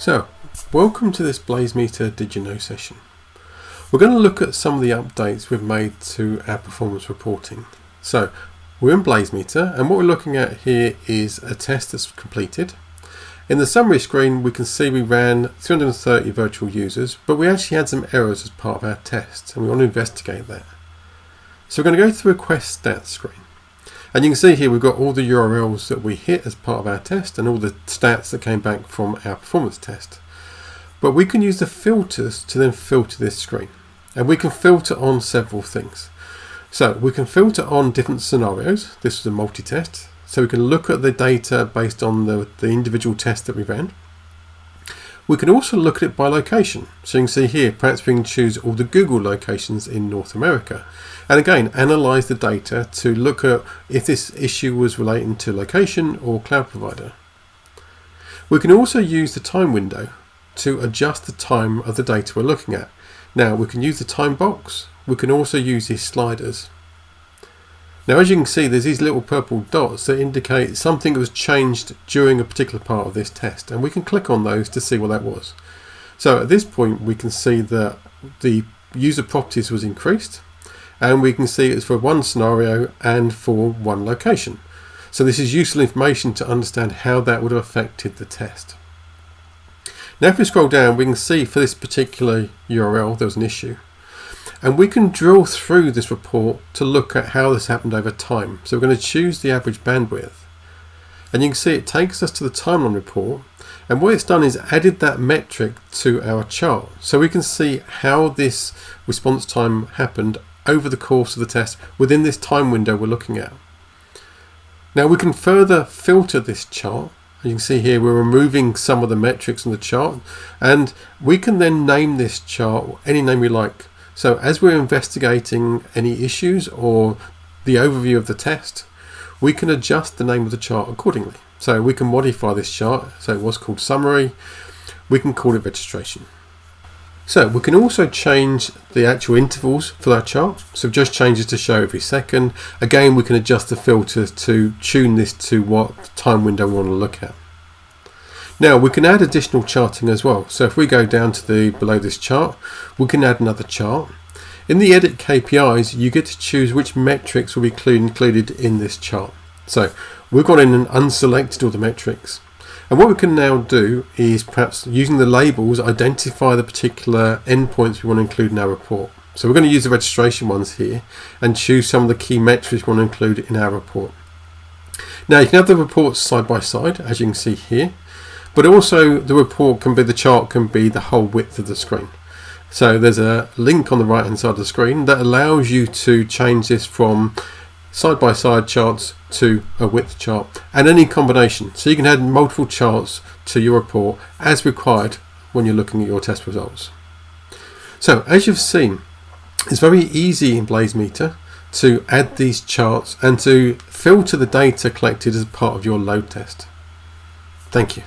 So, welcome to this BlazeMeter Did You Know session. We're going to look at some of the updates we've made to our performance reporting. So, we're in BlazeMeter, and what we're looking at here is a test that's completed. In the summary screen, we can see we ran 330 virtual users, but we actually had some errors as part of our test, and we want to investigate that. So we're going to go through a quest stats screen. And you can see here we've got all the URLs that we hit as part of our test and all the stats that came back from our performance test. But we can use the filters to then filter this screen. And we can filter on several things. So we can filter on different scenarios. This was a multi-test. So we can look at the data based on the individual test that we ran. We can also look at it by location. So you can see here, perhaps we can choose all the Google locations in North America. And again, analyze the data to look at if this issue was relating to location or cloud provider. We can also use the time window to adjust the time of the data we're looking at. Now we can use the time box. We can also use these sliders. Now as you can see, there's these little purple dots that indicate something was changed during a particular part of this test, and we can click on those to see what that was. So at this point we can see that the user properties was increased, and we can see it's for one scenario and for one location. So this is useful information to understand how that would have affected the test. Now if we scroll down, we can see for this particular URL there was an issue. And we can drill through this report to look at how this happened over time. So we're going to choose the average bandwidth. And you can see it takes us to the timeline report. And what it's done is added that metric to our chart. So we can see how this response time happened over the course of the test within this time window we're looking at. Now we can further filter this chart. You can see here we're removing some of the metrics on the chart. And we can then name this chart any name we like. So as we're investigating any issues or the overview of the test, we can adjust the name of the chart accordingly. So we can modify this chart. So it was called summary. We can call it registration. So we can also change the actual intervals for that chart. So just changes to show every second. Again, we can adjust the filters to tune this to what time window we want to look at. Now we can add additional charting as well. So if we go down to below this chart, we can add another chart. In the edit KPIs, you get to choose which metrics will be included in this chart. So we've gone in and unselected all the metrics. And what we can now do is perhaps using the labels, identify the particular endpoints we want to include in our report. So we're going to use the registration ones here and choose some of the key metrics we want to include in our report. Now you can have the reports side by side, as you can see here. But also the report can be, the chart can be the whole width of the screen. So there's a link on the right hand side of the screen that allows you to change this from side by side charts to a width chart and any combination. So you can add multiple charts to your report as required when you're looking at your test results. So as you've seen, it's very easy in BlazeMeter to add these charts and to filter the data collected as part of your load test. Thank you.